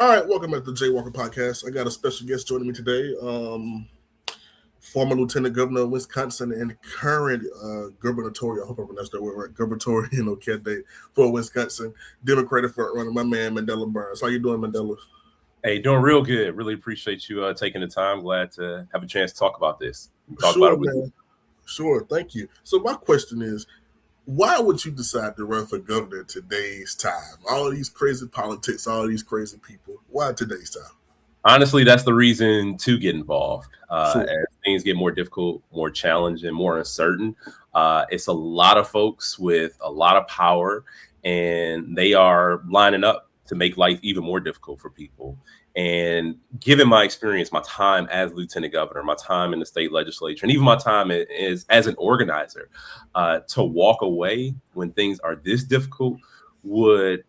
All right, welcome back to the Jay Walker Podcast. I got a special guest joining me today. Former Lieutenant Governor of Wisconsin and current gubernatorial, I hope I pronounced that word right, gubernatorial candidate for Wisconsin, Democratic frontrunner, my man Mandela Barnes. How you doing, Mandela? Hey, doing real good. Really appreciate you taking the time. Glad to have a chance to talk about this. Talk about Sure, it with you. man. Sure, thank you. So my question is, why would you decide to run for governor in today's time? All these crazy politics, all these crazy people. Why today's time? Honestly, that's the reason to get involved. Sure. As things get more difficult, more challenging, more uncertain, it's a lot of folks with a lot of power, and they are lining up to make life even more difficult for people. And given my experience, my time as lieutenant governor, my time in the state legislature, and even my time as an organizer, to walk away when things are this difficult would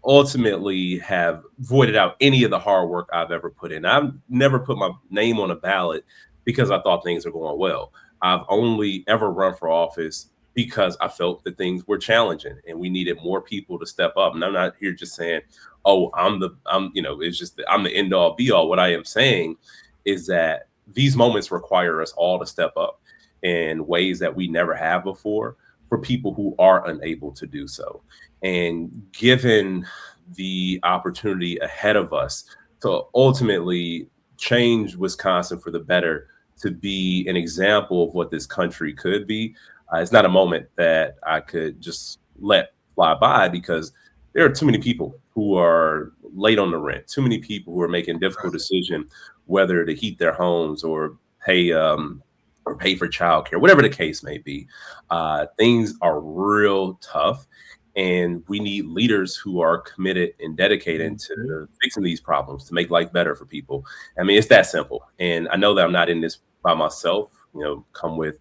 ultimately have voided out any of the hard work I've ever put in. I've never put my name on a ballot because I thought things were going well. I've only ever run for office because I felt that things were challenging and we needed more people to step up. And I'm not here just saying, oh, it's just that I'm the end all be all. What I am saying is that these moments require us all to step up in ways that we never have before for people who are unable to do so. And given the opportunity ahead of us to ultimately change Wisconsin for the better, to be an example of what this country could be, it's not a moment that I could just let fly by because there are too many people who are late on the rent, too many people who are making difficult decisions whether to heat their homes or pay for childcare, whatever the case may be. Things are real tough, and we need leaders who are committed and dedicated to fixing these problems to make life better for people. I mean, it's that simple. And I know that I'm not in this by myself. Come with,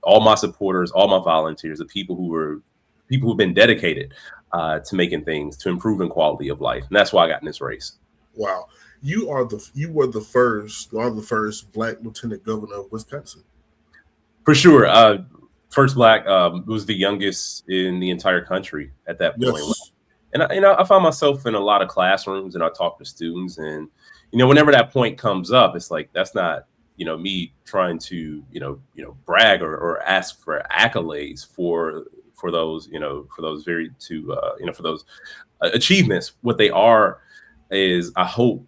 all my supporters, all my volunteers, the people who've been dedicated to making things, to improving quality of life. And that's why I got in this race. Wow. You are the first black lieutenant governor of Wisconsin. For sure. First black, was the youngest in the entire country at that point. Yes. And I find myself in a lot of classrooms and I talk to students, and whenever that point comes up, it's like that's not me trying to brag or ask for accolades for those for those achievements. What they are is, I hope,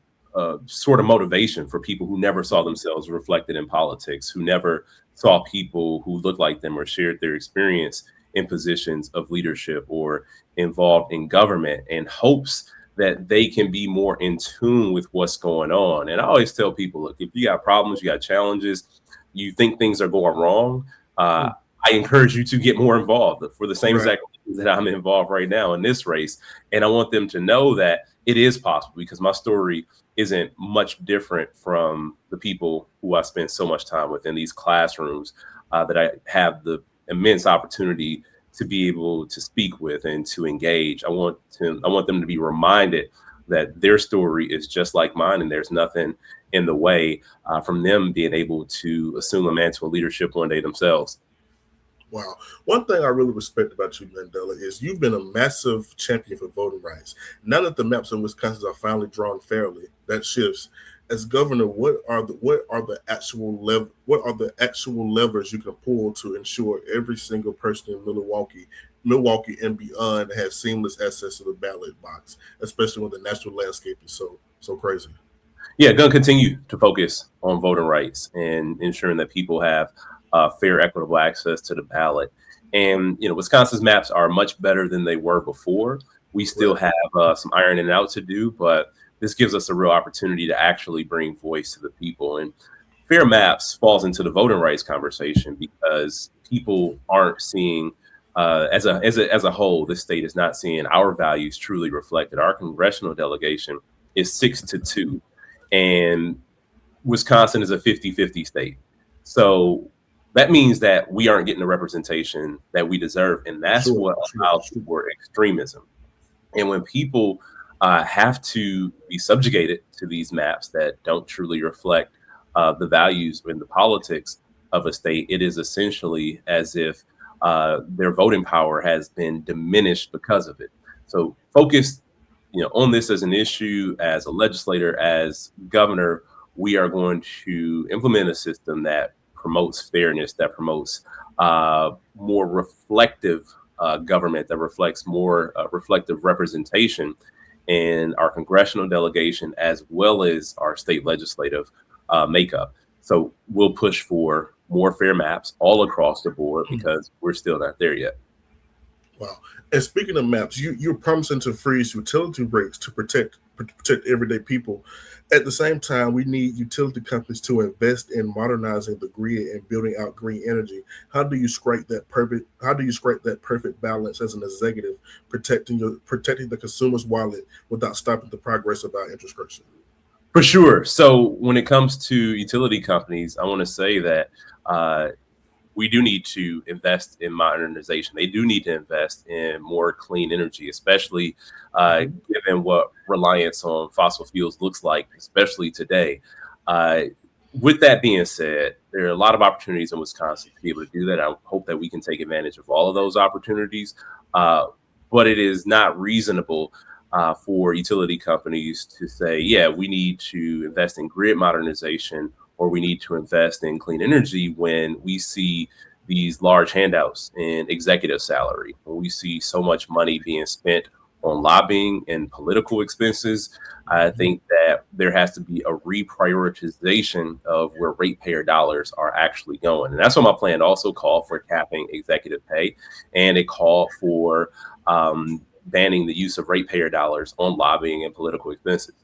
sort of motivation for people who never saw themselves reflected in politics, who never saw people who looked like them or shared their experience in positions of leadership or involved in government, in hopes that they can be more in tune with what's going on. And I always tell people, look, if you got problems, you got challenges, you think things are going wrong, I encourage you to get more involved for the same exact reasons that I'm involved right now in this race. And I want them to know that it is possible, because my story isn't much different from the people who I spend so much time with in these classrooms, that I have the immense opportunity to be able to speak with and to engage. I want them to be reminded that their story is just like mine, and there's nothing in the way from them being able to assume a mantle of leadership one day themselves. Wow. One thing I really respect about you, Mandela, is you've been a massive champion for voting rights. Now that the maps in Wisconsin are finally drawn fairly, that shifts. As governor, what are the actual levers you can pull to ensure every single person in Milwaukee and beyond has seamless access to the ballot box, especially when the national landscape is so crazy? Yeah, going to continue to focus on voting rights and ensuring that people have fair, equitable access to the ballot. And Wisconsin's maps are much better than they were before. We still have some ironing out to do, but this gives us a real opportunity to actually bring voice to the people. And fair maps falls into the voting rights conversation because people aren't seeing, as a whole, this state is not seeing our values truly reflected. Our congressional delegation is 6-2, and Wisconsin is a 50-50 state. So that means that we aren't getting the representation that we deserve. And that's what allows for extremism. And when people have to be subjugated to these maps that don't truly reflect the values and the politics of a state, it is essentially as if their voting power has been diminished because of it. So focus on this as an issue, as a legislator, as governor, we are going to implement a system that promotes fairness, that promotes more reflective government, that reflects more reflective representation in our congressional delegation as well as our state legislative makeup. So we'll push for more fair maps all across the board because we're still not there yet. Wow. And speaking of maps, you're promising to freeze utility rates to protect everyday people. At the same time, we need utility companies to invest in modernizing the grid and building out green energy. How do you strike that perfect? How do you strike that perfect balance as an executive, protecting the consumer's wallet without stopping the progress of our infrastructure? For sure. So when it comes to utility companies, I want to say that we do need to invest in modernization. They do need to invest in more clean energy, especially given what reliance on fossil fuels looks like, especially today. Uh, with that being said, there are a lot of opportunities in Wisconsin to be able to do that. I hope that we can take advantage of all of those opportunities. Uh, but it is not reasonable for utility companies to say, yeah, we need to invest in grid modernization or we need to invest in clean energy when we see these large handouts in executive salary, when we see so much money being spent on lobbying and political expenses. I think that there has to be a reprioritization of where ratepayer dollars are actually going. And that's what my plan also called for, capping executive pay, and it called for banning the use of ratepayer dollars on lobbying and political expenses.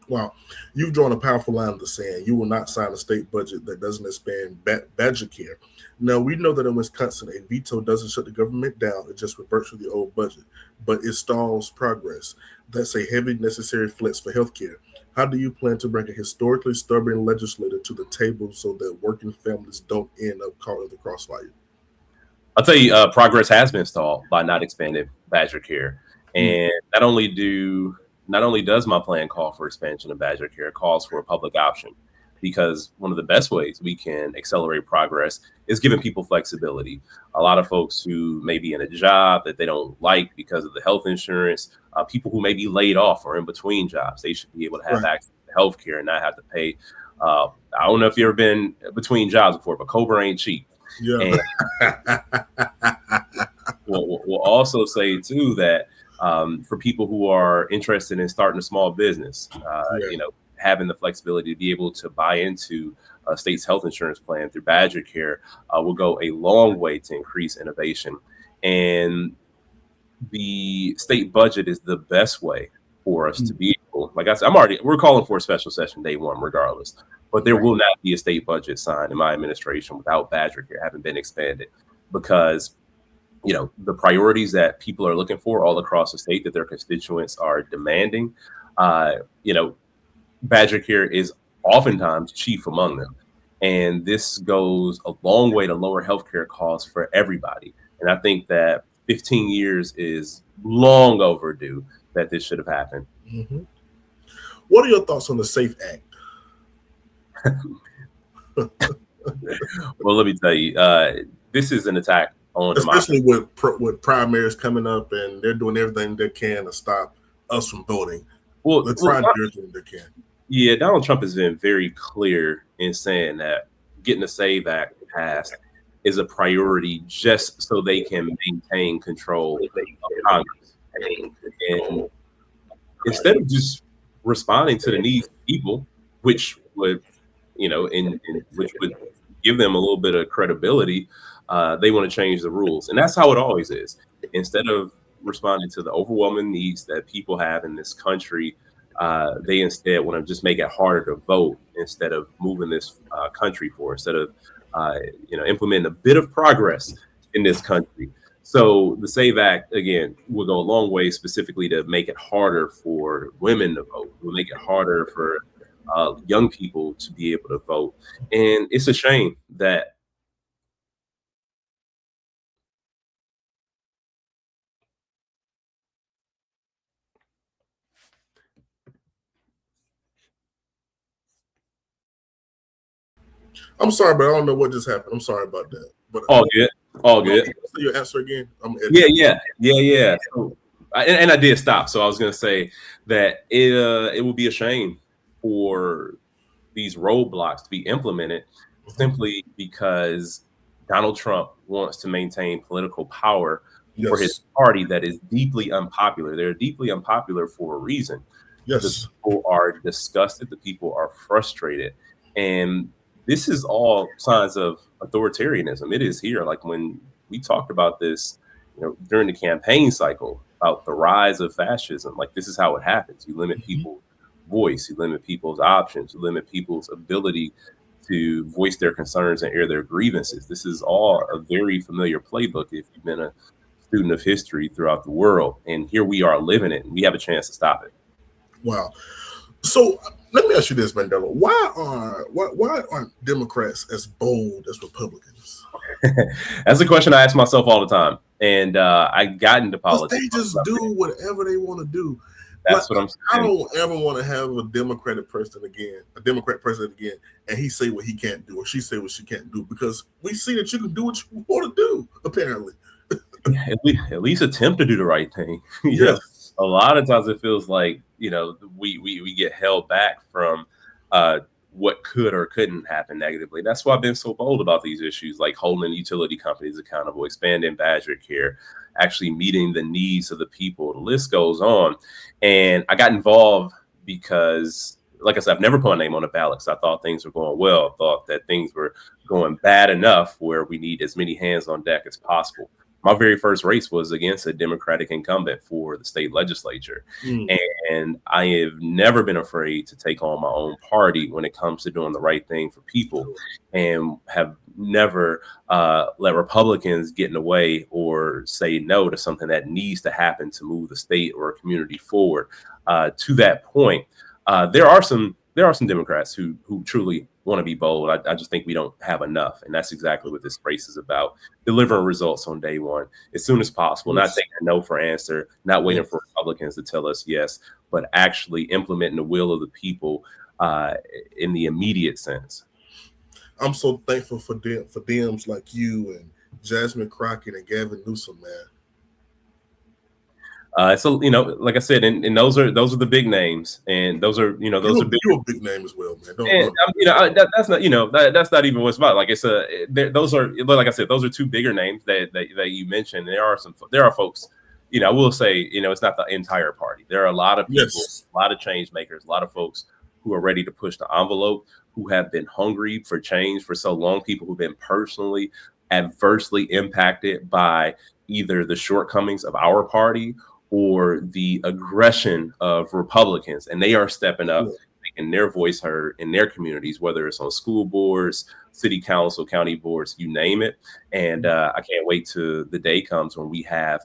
Wow, you've drawn a powerful line in the sand. You will not sign a state budget that doesn't expand badger care. Now, we know that in Wisconsin, a veto doesn't shut the government down, it just reverts to the old budget, but it stalls progress. That's a heavy necessary flex for healthcare. How do you plan to bring a historically stubborn legislator to the table so that working families don't end up caught in the crossfire? I'll tell you, progress has been stalled by not expanding Badger Care, Mm. and not only does my plan call for expansion of Badger Care, it calls for a public option, because one of the best ways we can accelerate progress is giving people flexibility. A lot of folks who may be in a job that they don't like because of the health insurance, people who may be laid off or in between jobs, they should be able to have Right. access to health care and not have to pay. I don't know if you've ever been between jobs before, but Cobra ain't cheap. Yeah. And we'll also say too that for people who are interested in starting a small business, Yeah. having the flexibility to be able to buy into a state's health insurance plan through Badger Care will go a long way to increase innovation. And the state budget is the best way for us to be able, like I said, we're calling for a special session day one, regardless. But there Right. will not be a state budget signed in my administration without Badger Care having been expanded, because the priorities that people are looking for all across the state, that their constituents are demanding, uh, you know, Badger Care is oftentimes chief among them. And this goes a long way to lower healthcare costs for everybody. And I think that 15 years is long overdue that this should have happened. Mhm. What are your thoughts on the SAFE Act? Well, let me tell you, this is an attack on democracy. Especially with primaries coming up, and they're doing everything they can to stop us from voting. They're Well, trying to do everything they can. yeah, Donald Trump has been very clear in saying that getting the SAVE Act passed is a priority just so they can maintain control of Congress. And instead of just responding to the needs of people, which would, which would give them a little bit of credibility, they want to change the rules. And that's how it always is. Instead of responding to the overwhelming needs that people have in this country, they instead want to just make it harder to vote instead of moving this country forward, instead of implementing a bit of progress in this country. So the SAVE Act, again, will go a long way specifically to make it harder for women to vote. Will make it harder for young people to be able to vote. And it's a shame that I'm sorry, but I don't know what just happened. I'm sorry about that. But all good, all good. your answer again. I'm Yeah, editing. yeah, yeah, yeah. So And I did stop. So I was going to say that it will be a shame for these roadblocks to be implemented Mhm. simply because Donald Trump wants to maintain political power for his Yes. party that is deeply unpopular. They're deeply unpopular for a reason. The Yes. people are disgusted, the people are frustrated. And this is all signs of authoritarianism. It is here. Like when we talked about this, during the campaign cycle about the rise of fascism, like this is how it happens. You limit Mhm. people's voice, you limit people's options, you limit people's ability to voice their concerns and air their grievances. This is all a very familiar playbook if you've been a student of history throughout the world. And here we are living it, and we have a chance to stop it. Wow. So let me ask you this, Mandela. Why aren't Democrats as bold as Republicans? That's a question I ask myself all the time. And I got into Because politics. they just do whatever they want to do. Like, That's what I'm I saying. don't ever want to have a Democrat president again, and he say what he can't do, or she say what she can't do, because we see that you can do what you want to do, apparently. At least attempt to do the right thing. Yes. A lot of times it feels like we get held back from uh, what could or couldn't happen negatively. That's why I've been so bold about these issues, like holding utility companies accountable, expanding badger care, actually meeting the needs of the people. The list goes on, and I got involved because, like I said, I've never put my name on the ballot because I thought things were going well. I thought that things were going bad enough where we need as many hands on deck as possible. My very first race was against a Democratic incumbent for the state legislature. Mm. And I have never been afraid to take on my own party when it comes to doing the right thing for people, and have never let Republicans get in the way or say no to something that needs to happen to move the state or a community forward. To that point, there are some Democrats who truly want to be bold. I just think we don't have enough, and that's exactly what this race is about: delivering results on day one as soon as possible, not Yes. taking a no for answer, not waiting Yes. for Republicans to tell us yes, but actually implementing the will of the people uh, in the immediate sense. I'm so thankful for Dems like you and Jasmine Crockett and Gavin Newsom, man. So like I said, and those are the big names, and those are big. You're a big name as well, man. And Don't that's not that's not even what's about. Like it's those are, like I said, those are two bigger names that you mentioned. There are folks, I will say, it's not the entire party. There are a lot of people, Yes. a lot of change makers, a lot of folks who are ready to push the envelope, who have been hungry for change for so long. People who've been personally adversely impacted by either the shortcomings of our party or the aggression of Republicans, and they are stepping up, Yeah. making their voice heard in their communities, whether it's on school boards, city council, county boards, you name it. And I can't wait till the day comes when we have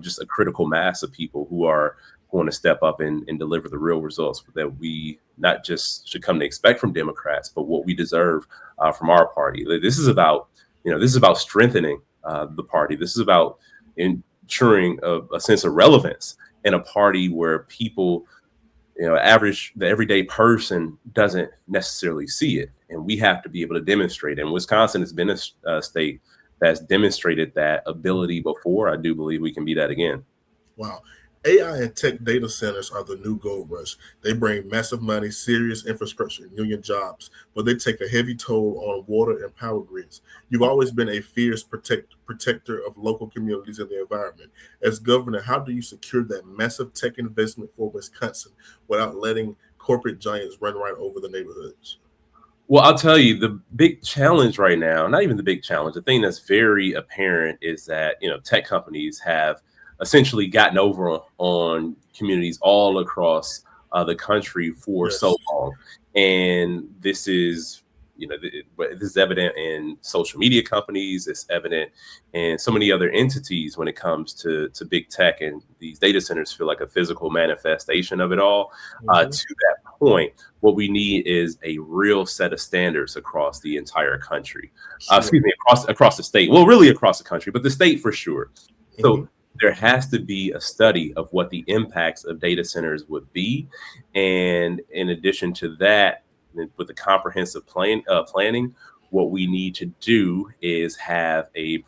just a critical mass of people who are going to step up and deliver the real results that we not just should come to expect from Democrats, but what we deserve from our party. This is about strengthening the party. This is about ensuring a sense of relevance in a party where people, the everyday person doesn't necessarily see it. And we have to be able to demonstrate. And Wisconsin has been a state that's demonstrated that ability before. I do believe we can be that again. Wow. AI and tech data centers are the new gold rush. They bring massive money, serious infrastructure, and million jobs, but they take a heavy toll on water and power grids. You've always been a fierce protector of local communities and the environment. As governor, how do you secure that massive tech investment for Wisconsin without letting corporate giants run right over the neighborhoods? Well, I'll tell you, the big challenge right now, not even the big challenge, the thing that's very apparent is that, tech companies have essentially gotten over on communities all across the country for Yes. so long. And this is evident in social media companies. It's evident in so many other entities when it comes to big tech, and these data centers feel like a physical manifestation of it all. Mhm. To that point, what we need is a real set of standards across the entire country. Sure. Excuse me, across the state. Well, really across the country, but the state for sure. Mhm. So there has to be a study of what the impacts of data centers would be, and in addition to that, with the comprehensive planning, what we need to do is have a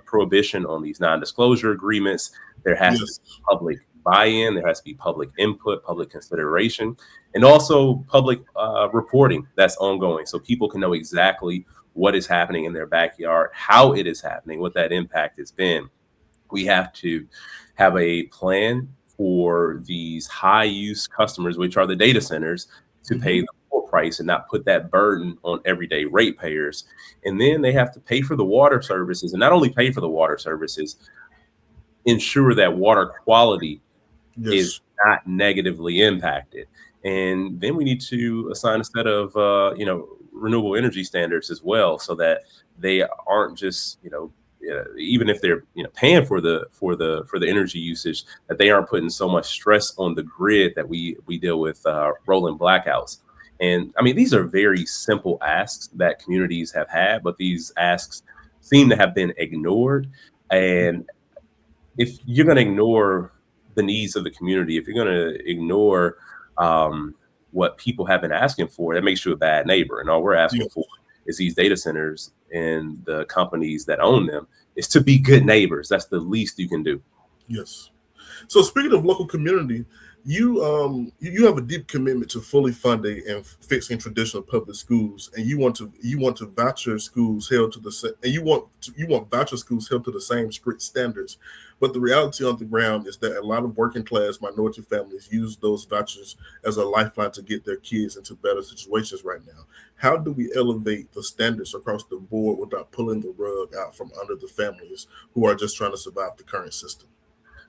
prohibition on these non-disclosure agreements. There has to be Yes. public buy-in, there has to be public input, public consideration, and also public reporting that's ongoing, so people can know exactly what is happening in their backyard, how it is happening, what that impact has been. We have to have a plan for these high use customers, which are the data centers, to pay Hmm. the full price and not put that burden on everyday ratepayers. And then they have to pay for the water services, and not only pay for the water services, ensure that water quality is Yes. not negatively impacted. And then we need to assign a set of renewable energy standards as well, so that they aren't just even if they're paying for the energy usage, that they aren't putting so much stress on the grid that we deal with rolling blackouts. And I mean, these are very simple asks that communities have had, but these asks seem to have been ignored. And if you're going to ignore the needs of the community, if you're going to ignore what people have been asking for, that makes you a bad neighbor. And all we're asking Yes. for is these data centers and the companies that own them is to be good neighbors. That's the least you can do. Yes. So speaking of local community, you have a deep commitment to fully funding and fixing traditional public schools, and you want voucher schools held to the and you want voucher schools held to the same strict standards. But the reality on the ground is that a lot of working class minority families use those vouchers as a lifeline to get their kids into better situations right now. How do we elevate the standards across the board without pulling the rug out from under the families who are just trying to survive the current system?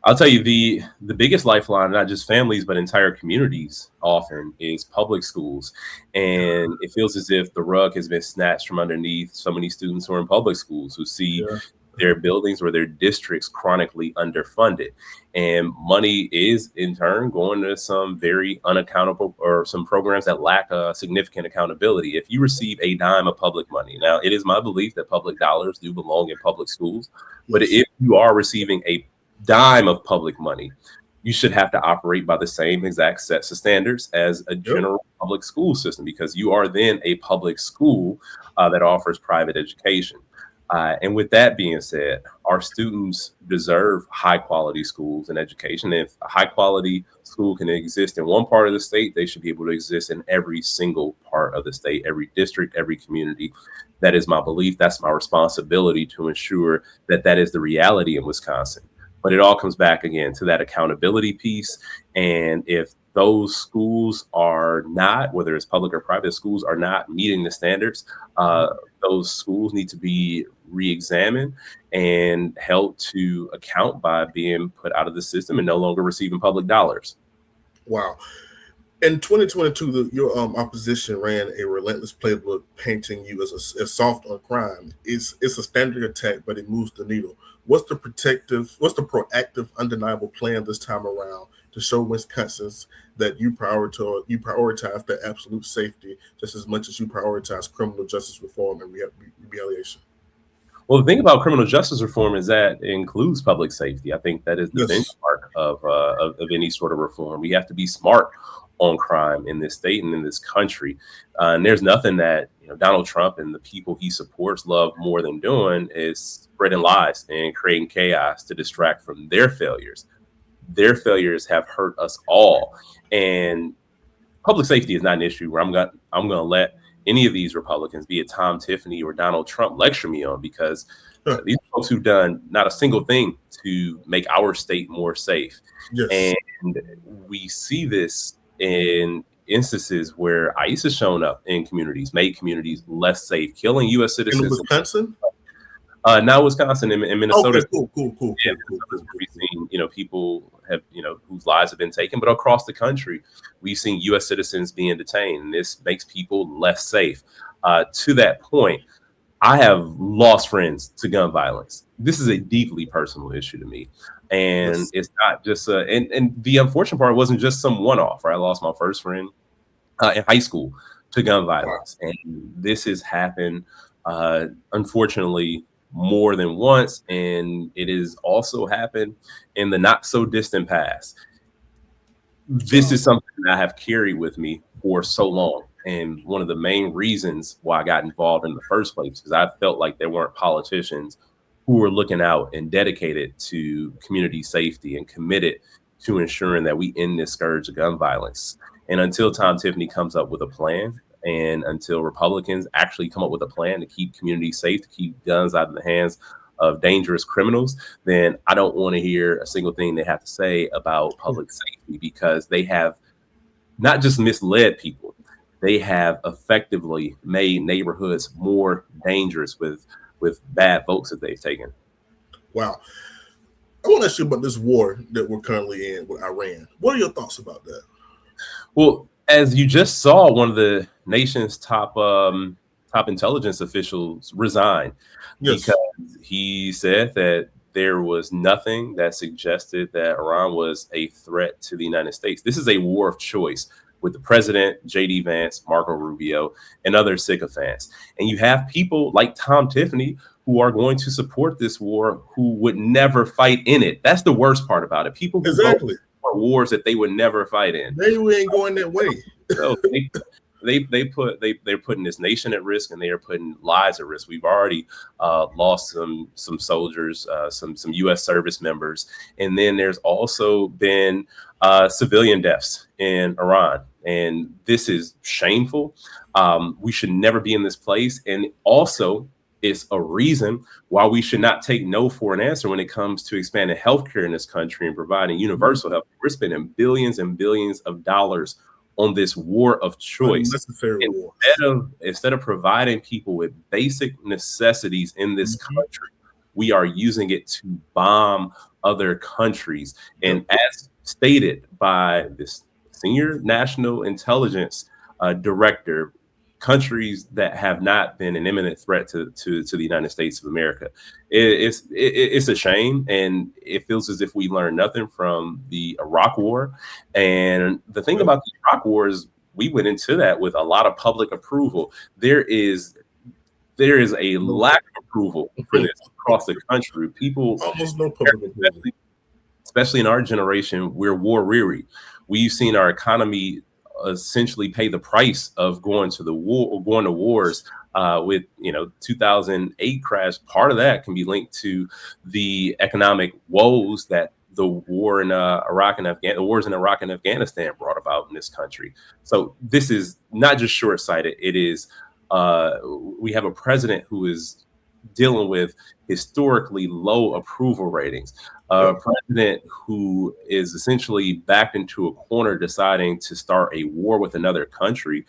I'll tell you, the biggest lifeline, not just families but entire communities, often is public schools, and it feels as if the rug has been snatched from underneath so many students who are in public schools, who see Yeah. their buildings or their districts chronically underfunded, and money is in turn going to some very unaccountable or some programs that lack significant accountability. If you receive a dime of public money, now it is my belief that public dollars do belong in public schools, but Yes. if you are receiving a dime of public money, you should have to operate by the same exact sets of standards as a Yep. general public school system, because you are then a public school that offers private education. And with that being said, our students deserve high quality schools and education. If a high quality school can exist in one part of the state, they should be able to exist in every single part of the state, every district, every community. That is my belief. That's my responsibility to ensure that that is the reality in Wisconsin. But it all comes back again to that accountability piece. And if those schools are not, whether it's public or private schools, are not meeting the standards, those schools need to be re-examined and held to account by being put out of the system and no longer receiving public dollars. Wow. In 2022, your opposition ran a relentless playbook painting you as soft on crime. It's a standard attack, but it moves the needle. What's the proactive, undeniable plan this time around to show Wisconsinites that you prioritize their absolute safety just as much as you prioritize criminal justice reform and retaliation? Well, the thing about criminal justice reform is that it includes public safety. I think that is the Yes. benchmark of any sort of reform. We have to be smart on crime in this state and in this country. And there's nothing that Donald Trump and the people he supports love more than doing is spreading lies and creating chaos to distract from their failures. Their failures have hurt us all, and public safety is not an issue where I'm gonna let any of these Republicans, be it Tom Tiffany or Donald Trump, lecture me on, because Huh. these folks who've done not a single thing to make our state more safe. Yes. And we see this in instances where ICE has shown up in communities, made communities less safe, killing U.S. In citizens. Wisconsin? Now Wisconsin and Okay, Minnesota. Yeah, cool. we've seen, people have, whose lives have been taken, but across the country, we've seen U.S. citizens being detained, and this makes people less safe. To that point, I have lost friends to gun violence. This is a deeply personal issue to me, and Yes. it's not just and the unfortunate part wasn't just some one-off. Right, I lost my first friend in high school to gun Wow. violence, and this has happened, unfortunately, more than once, and it has also happened in the not so distant past. This Wow. is something that I have carried with me for so long. And one of the main reasons why I got involved in the first place is I felt like there weren't politicians who were looking out and dedicated to community safety and committed to ensuring that we end this scourge of gun violence. And until Tom Tiffany comes up with a plan, and until Republicans actually come up with a plan to keep communities safe, to keep guns out of the hands of dangerous criminals, then I don't want to hear a single thing they have to say about public safety, because they have not just misled people, they have effectively made neighborhoods more dangerous with bad votes that they've taken. Wow. I want to ask you about this war that we're currently in with Iran. What are your thoughts about that? Well, as you just saw, one of the nation's top intelligence officials resign because he said that there was nothing that suggested that Iran was a threat to the United States. This is a war of choice with the president, J.D. Vance, Marco Rubio, and other sycophants. And you have people like Tom Tiffany who are going to support this war who would never fight in it. That's the worst part about it. People who vote for wars that they would never fight in. Maybe we ain't going that way. So they're putting this nation at risk, and they are putting lives at risk. We've already lost some soldiers, some U.S. service members, and then there's also been civilian deaths in Iran, and this is shameful. We should never be in this place, and also it's a reason why we should not take no for an answer when it comes to expanding healthcare in this country and providing universal health. We're spending billions and billions of dollars on this war of choice. Instead of providing people with basic necessities in this country, we are using it to bomb other countries. And as stated by this senior national intelligence director, countries that have not been an imminent threat to the United States of America. It's a shame, and it feels as if we learned nothing from the Iraq War. And the thing about the Iraq War is we went into that with a lot of public approval. There is a lack of approval for this across the country. People almost no public approval. Especially in our generation, we're war weary. We've seen our economy essentially pay the price of going to wars with 2008 crash. Part of that can be linked to the economic woes that the war in Iraq and Afghanistan brought about in this country. So this is not just short-sighted. It is we have a president who is dealing with historically low approval ratings, a president who is essentially backed into a corner deciding to start a war with another country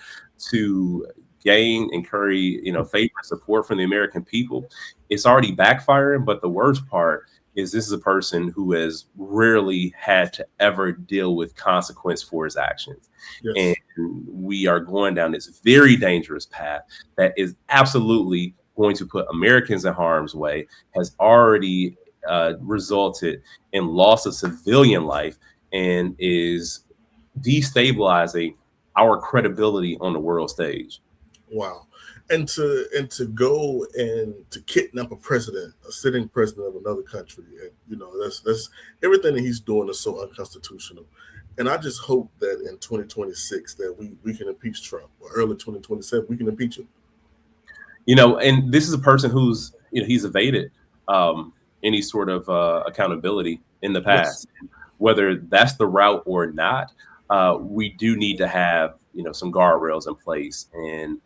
to gain and curry, favor and support from the American people. It's already backfiring, but the worst part is this is a person who has rarely had to ever deal with consequence for his actions. Yes. And we are going down this very dangerous path that is absolutely going to put Americans in harm's way, has already resulted in loss of civilian life, and is destabilizing our credibility on the world stage. Wow. And to go and to kidnap a sitting president of another country, and that's everything that he's doing is so unconstitutional. And I just hope that in 2026 that we can impeach Trump, or early 2027 we can impeach him. And this is a person who's he's evaded any sort of accountability in the past. Yes. Whether that's the route or not, we do need to have some guardrails in place, and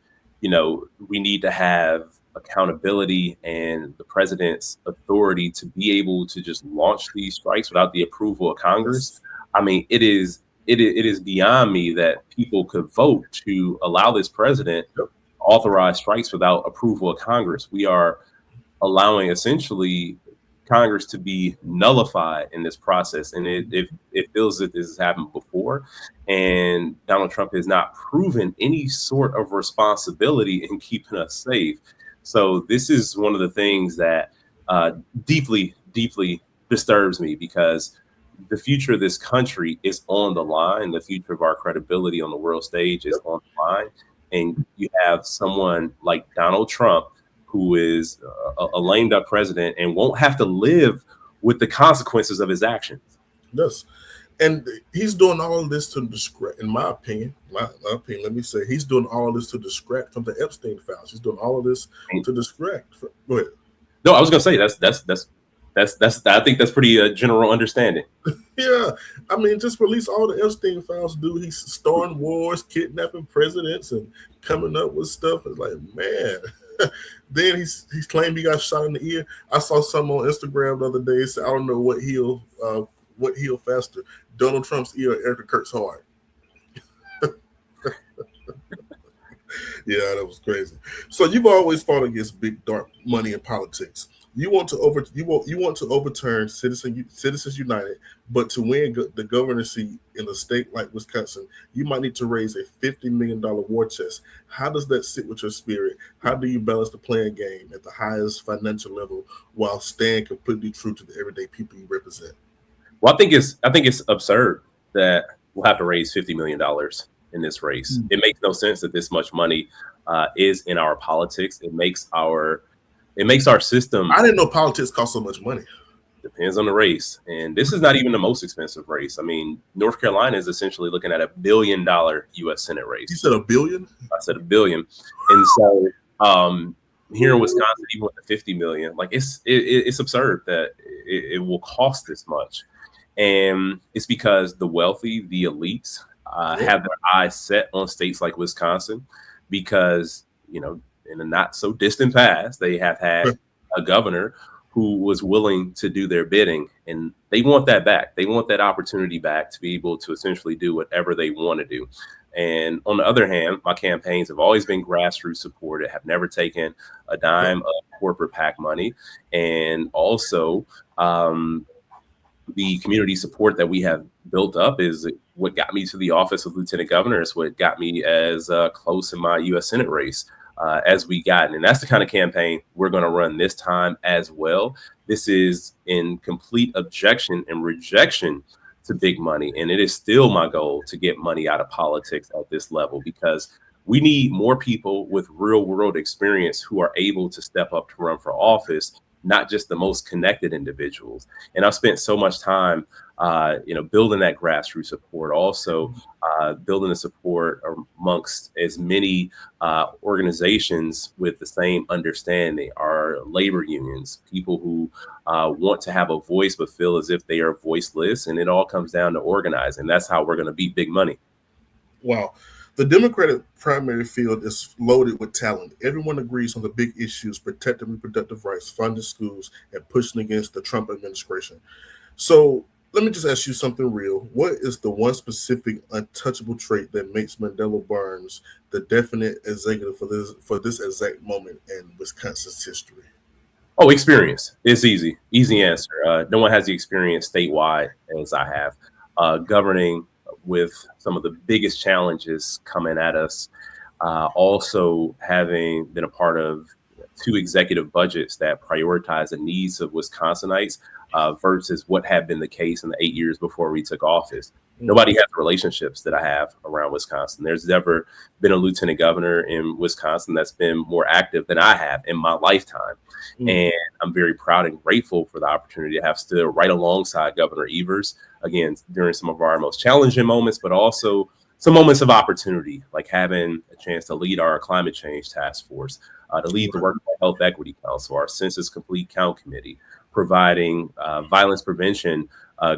we need to have accountability and the president's authority to be able to just launch these strikes without the approval of Congress. I mean, it is beyond me that people could vote to allow this president to authorize strikes without approval of Congress. We are allowing essentially Congress to be nullified in this process. And it feels that this has happened before. And Donald Trump has not proven any sort of responsibility in keeping us safe. So this is one of the things that deeply, deeply disturbs me, because the future of this country is on the line. The future of our credibility on the world stage is on the line. And you have someone like Donald Trump, who is a lame duck president and won't have to live with the consequences of his actions. Yes. And he's doing all of this to distract, in my opinion, my opinion, let me say, he's doing all of this to distract from the Epstein files. He's doing all of this to distract. Go ahead. No, I was gonna say that's I think that's pretty general understanding. Yeah, I mean, just release all the Epstein files, dude. He's starting wars, kidnapping presidents, and coming up with stuff. It's like, man. Then he's claimed he got shot in the ear. I saw some on Instagram the other day. Said, I don't know what healed faster, Donald Trump's ear or Erica Kurt's heart. Yeah, that was crazy. So you've always fought against big dark money in politics. You want to overturn Citizens United, but to win the governorcy in a state like Wisconsin, you might need to raise a $50 million war chest. How does that sit with your spirit? How do you balance the playing game at the highest financial level while staying completely true to the everyday people you represent? Well, I think it's absurd that we'll have to raise $50 million in this race. It makes no sense that this much money is in our politics. It makes our system. I didn't know politics cost so much money. Depends on the race, and this is not even the most expensive race. I mean, North Carolina is essentially looking at $1 billion U.S. Senate race. You said $1 billion? I said $1 billion, and so here in Wisconsin, even with the 50 million, like it's absurd that it will cost this much. And it's because the wealthy, the elites, have their eyes set on states like Wisconsin because, you know, in the not so distant past, they have had a governor who was willing to do their bidding, and they want that back. They want that opportunity back to be able to essentially do whatever they want to do. And on the other hand, my campaigns have always been grassroots supported, have never taken a dime of corporate PAC money. And also, the community support that we have built up is what got me to the office of lieutenant governor. It's what got me as close in my U.S. Senate race as we got. And that's the kind of campaign we're going to run this time as well. This is in complete objection and rejection to big money. And it is still my goal to get money out of politics at this level, because we need more people with real world experience who are able to step up to run for office, not just the most connected individuals. And I've spent so much time, building that grassroots support, also building the support amongst as many organizations with the same understanding, our labor unions, people who want to have a voice but feel as if they are voiceless. And it all comes down to organizing. That's how we're going to beat big money. Wow. The Democratic primary field is loaded with talent. Everyone agrees on the big issues: protecting reproductive rights, funding schools, and pushing against the Trump administration. So let me just ask you something real. What is the one specific untouchable trait that makes Mandela Barnes the definite executive for this exact moment in Wisconsin's history? Oh, experience. It's easy answer. No one has the experience statewide as I have, governing with some of the biggest challenges coming at us. Also having been a part of 2 executive budgets that prioritize the needs of Wisconsinites versus what had been the case in the 8 years before we took office. Nobody has the relationships that I have around Wisconsin. There's never been a lieutenant governor in Wisconsin that's been more active than I have in my lifetime. And I'm very proud and grateful for the opportunity to have stood right alongside Governor Evers, again, during some of our most challenging moments, but also some moments of opportunity, like having a chance to lead our climate change task force, to lead the work of our Health Equity Council, our Census Complete Count Committee, providing violence prevention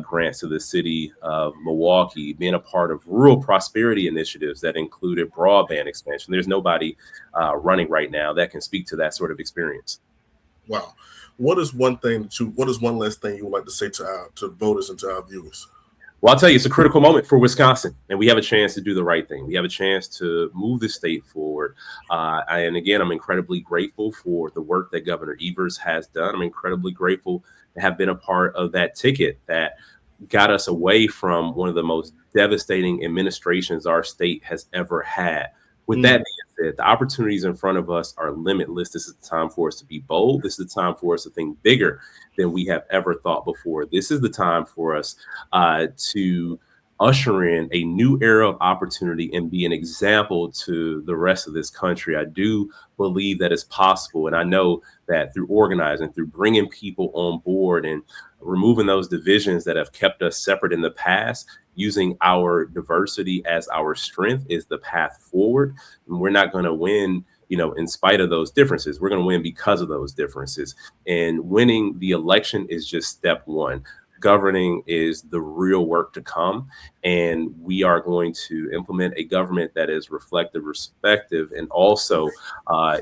grants to the city of Milwaukee, being a part of rural prosperity initiatives that included broadband expansion. There's nobody running right now that can speak to that sort of experience. Wow. What is one last thing you would like to say to voters and to our viewers? Well, I'll tell you, it's a critical moment for Wisconsin, and we have a chance to do the right thing. We have a chance to move the state forward. And again, I'm incredibly grateful for the work that Governor Evers has done. I'm incredibly grateful to have been a part of that ticket that got us away from one of the most devastating administrations our state has ever had. With that being said, the opportunities in front of us are limitless. This is the time for us to be bold. This is the time for us to think bigger than we have ever thought before. This is the time for us to usher in a new era of opportunity and be an example to the rest of this country. I do believe that it's possible. And I know that through organizing, through bringing people on board and removing those divisions that have kept us separate in the past, using our diversity as our strength is the path forward. And we're not going to win, in spite of those differences. We're going to win because of those differences. And winning the election is just step one. Governing is the real work to come. And we are going to implement a government that is reflective, respective, and also,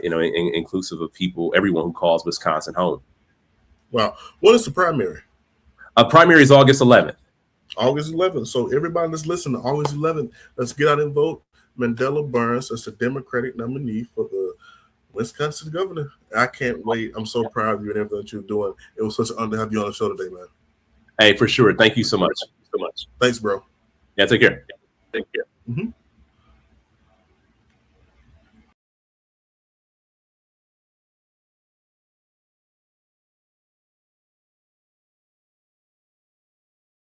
inclusive of people, everyone who calls Wisconsin home. Wow. What is the primary? Primary is August 11th. August 11th. So everybody that's listening, August 11th, let's get out and vote. Mandela Barnes as the Democratic nominee for the Wisconsin governor. I can't wait. I'm so proud of you and everything that you're doing. It was such an honor to have you on the show today, man. Hey, for sure. Thank you so much. Thanks, bro. Yeah, take care. Take care.